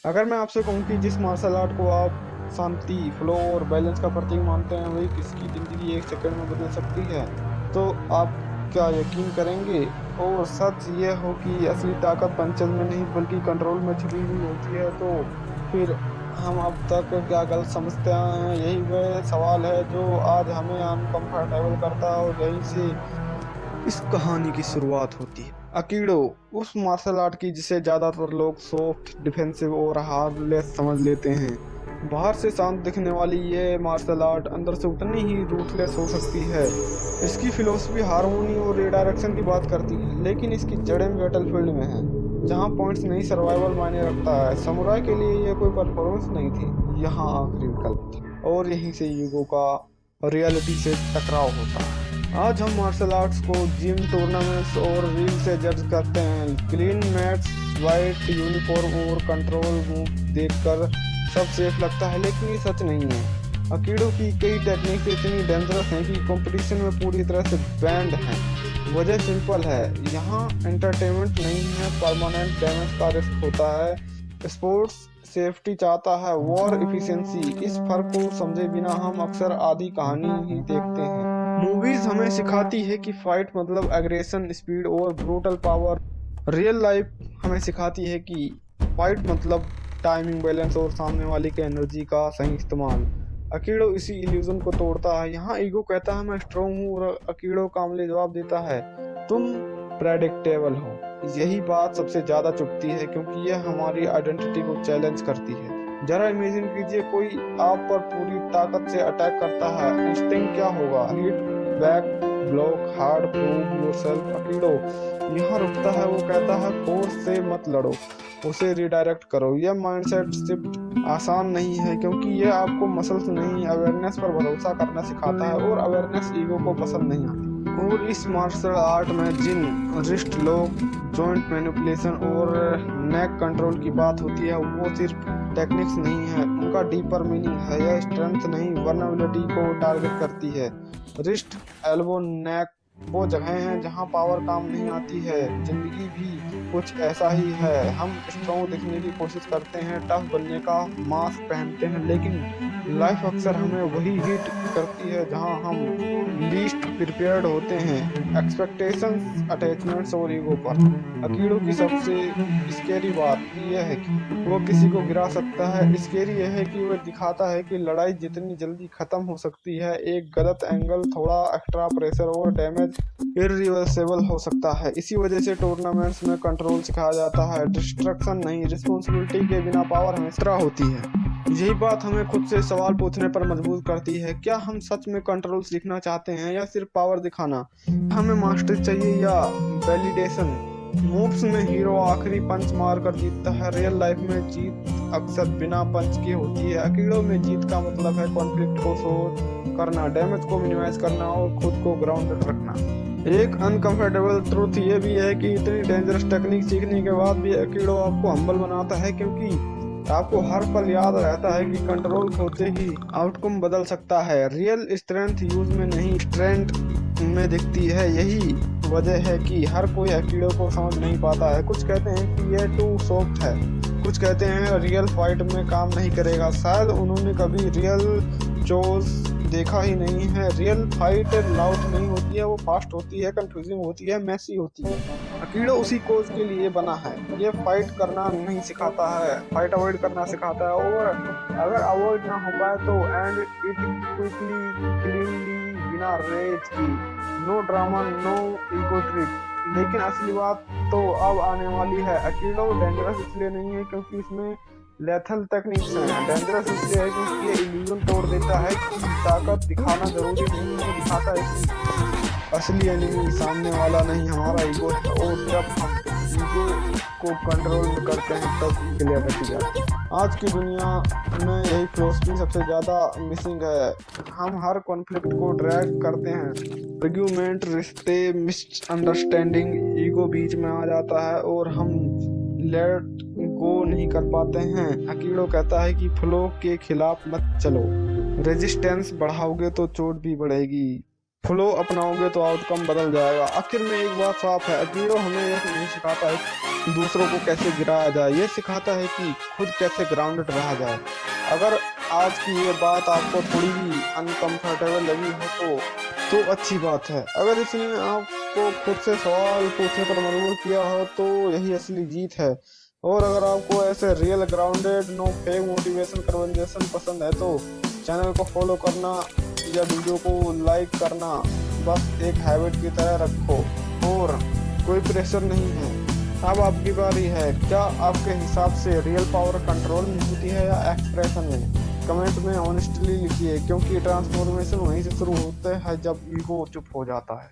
अगर मैं आपसे कहूँ कि जिस मार्शल आर्ट को आप शांति, फ्लो और बैलेंस का प्रतीक मानते हैं, वही किसकी ज़िंदगी एक सेकंड में बदल सकती है, तो आप क्या यकीन करेंगे? और सच ये हो कि असली ताकत पंचेज़ में नहीं बल्कि कंट्रोल में छिपी हुई होती है, तो फिर हम अब तक क्या गलत समझते आए हैं? यही वह सवाल है जो आज हमें अनकम्फर्टेबल करता है और यहीं से इस कहानी की शुरुआत होती है। अकीडो उस मार्शल आर्ट की जिसे ज्यादातर लोग सॉफ्ट, डिफेंसिव और हार्मलेस समझ लेते हैं। बाहर से शांत दिखने वाली ये मार्शल आर्ट अंदर से उतनी ही रूथलेस हो सकती है। इसकी फिलोसफी हार्मोनी और रिडायरेक्शन की बात करती है, लेकिन इसकी जड़ें बैटलफील्ड में हैं, जहाँ पॉइंट्स नहीं सर्वाइवल मायने रखता है। समुराई के लिए ये कोई परफॉर्मेंस नहीं थी, यहाँ आखिरी विकल्प था। और यहीं से ईगो का रियलिटी से टकराव होता है। आज हम मार्शल आर्ट्स को जिम, टूर्नामेंट्स और रील से जज करते हैं। क्लीन मैट्स, वाइट यूनिफॉर्म और कंट्रोल मूव देखकर सब सेफ लगता है, लेकिन ये सच नहीं है। अकीडो की कई टेक्निक्स इतनी डेंजरस हैं कि कंपटीशन में पूरी तरह से बैंड हैं। वजह सिंपल है, यहाँ एंटरटेनमेंट नहीं है, परमानेंट डैमेज का रिस्क होता है। स्पोर्ट्स सेफ्टी चाहता है, वॉर एफिशिएंसी। इस फर्क को समझे बिना हम अक्सर आधी कहानी ही देखते हैं। मूवीज हमें सिखाती है कि फाइट मतलब एग्रेशन, स्पीड और ब्रूटल पावर। रियल लाइफ हमें सिखाती है कि फाइट मतलब टाइमिंग, बैलेंस और सामने वाले के एनर्जी का सही इस्तेमाल। अकीडो इसी इल्यूजन को तोड़ता है। यहाँ ईगो कहता है मैं स्ट्रॉन्ग हूँ, और अकीडो कामले जवाब देता है तुम प्रेडिक्टेबल हो। यही बात सबसे ज्यादा चुभती है, क्योंकि यह हमारी आइडेंटिटी को चैलेंज करती है। जरा इमेजिन कीजिए कोई आप पर पूरी ताकत से अटैक करता है, इंस्टिंक्ट क्या होगा? Hit back, block hard, prove yourself. Aikido यहाँ रुकता है, वो कहता है फोर्स से मत लड़ो, उसे रिडायरेक्ट करो। यह माइंडसेट शिफ्ट आसान नहीं है, क्योंकि यह आपको मसल्स नहीं, अवेयरनेस पर भरोसा करना सिखाता है, और अवेयरनेस ईगो को पसंद नहीं आती। और इस मार्शल आर्ट में जिन रिस्ट लॉक, जॉइंट मैनिपुलेशन और नेक कंट्रोल की बात होती है, वो सिर्फ टेक्निक्स नहीं है, उनका डीपर मीनिंग है। यह स्ट्रेंथ नहीं, वर्नेबिलिटी को टारगेट करती है। रिस्ट, एल्बो, नेक वो जगह हैं जहां पावर काम नहीं आती है। जिंदगी भी कुछ ऐसा ही है। हम स्ट्रॉन्ग दिखने की कोशिश करते हैं, टफ बनने का मास्क पहनते हैं, लेकिन लाइफ अक्सर हमें वही हिट करती है जहां हम लीस्ट प्रिपेयर्ड होते हैं। एक्सपेक्टेशंस, अटैचमेंट्स और ईगो पर। अकीडो की सबसे स्केरी बात यह है कि वो किसी को गिरा सकता है। स्केरी यह है कि वह दिखाता है कि लड़ाई जितनी जल्दी खत्म हो सकती है। एक गलत एंगल, थोड़ा एक्स्ट्रा प्रेशर और डैमेज इरिवर्सिबल हो सकता है। इसी वजह से टूर्नामेंट्स में कंट्रोल सिखाया जाता है, डिस्ट्रक्शन नहीं। रिस्पॉन्सिबिलिटी के बिना पावर हमेशा होती है। यही बात हमें खुद से सवाल पूछने पर मजबूर करती है, क्या हम सच में कंट्रोल सीखना चाहते हैं या सिर्फ पावर दिखाना? हमें मास्टरी चाहिए या वैलिडेशन? मूव्स में हीरो आखिरी पंच मार कर जीतता है, रियल लाइफ में जीत अक्सर बिना पंच के होती है। अकीडो में जीत का मतलब है कॉन्फ्लिक्ट को सोल्व करना, डैमेज को मिनिमाइज करना और खुद को ग्राउंडेड रखना। एक अनकंफर्टेबल ट्रूथ ये भी है कि इतनी डेंजरस टेक्निक सीखने के बाद भी अकीडो आपको हम्बल बनाता है, क्योंकि आपको हर पल याद रहता है कि कंट्रोल खोते ही आउटकम बदल सकता है। रियल स्ट्रेंथ यूज में नहीं, स्ट्रेंथ में दिखती है। यही वजह है कि हर कोई अकीडो को समझ नहीं पाता है। कुछ कहते हैं कि यह टू सॉफ्ट है, कुछ कहते हैं रियल फाइट में काम नहीं करेगा। शायद उन्होंने कभी रियल चोज देखा ही नहीं है। रियल फाइट लाउड नहीं होती है, वो फास्ट होती है, कंफ्यूजिंग होती है, मैसी होती है। अकीडो उसी कोज के लिए बना है। ये फाइट करना नहीं सिखाता है, फाइट अवॉइड करना सिखाता है। और अगर अवॉइड ना हो पाए तो एंड इट क्विकली, क्लीनली, बिना रेज की। No drama, no ego trip. लेकिन असली बात तो अब आने वाली है। अकीडो डेंजरस इसलिए नहीं है क्योंकि इसमें लेथल टेक्निक्स हैं, डेंजरस इसलिए है क्योंकि ये इल्यूजन तोड़ देता है कि ताकत दिखाना जरूरी नहीं है। दिखाता है कि असली एनिमी सामने वाला नहीं, हमारा ईगो है। और जब हम ईगो को कंट्रोल करते हैं तब क्लियरिटी आती है। आज की दुनिया में यही फिलोसफी सबसे ज़्यादा मिसिंग है। हम हर कॉन्फ्लिक्ट को ड्रैग करते हैं, आर्ग्यूमेंट, रिश्ते, मिसअंडरस्टैंडिंग, ईगो बीच में आ जाता है और हम लेट गो नहीं कर पाते हैं। अकीडो कहता है कि फ्लो के खिलाफ मत चलो, रेजिस्टेंस बढ़ाओगे तो चोट भी बढ़ेगी, फ्लो अपनाओगे तो आउटकम बदल जाएगा। आखिर में एक बात साफ है, अकीडो हमें यह नहीं सिखाता है दूसरों को कैसे गिराया जाए, ये सिखाता है कि खुद कैसे ग्राउंडेड रहा जाए। अगर आज की ये बात आपको थोड़ी भी अनकंफर्टेबल लगी हो तो अच्छी बात है। अगर इसने आपको खुद से सवाल पूछने पर मजबूर किया हो तो यही असली जीत है। और अगर आपको ऐसे real grounded no fake motivation conversation पसंद है तो चैनल को फॉलो करना या वीडियो को लाइक करना बस एक हैबिट की तरह रखो, और कोई प्रेशर नहीं है। अब आपकी बारी है। क्या आपके हिसाब से रियल पावर कंट्रोल में होती है या एक्सप्रेशन में? कमेंट में ऑनेस्टली लिखिए, क्योंकि ट्रांसफॉर्मेशन वहीं से शुरू होता है जब ईगो चुप हो जाता है।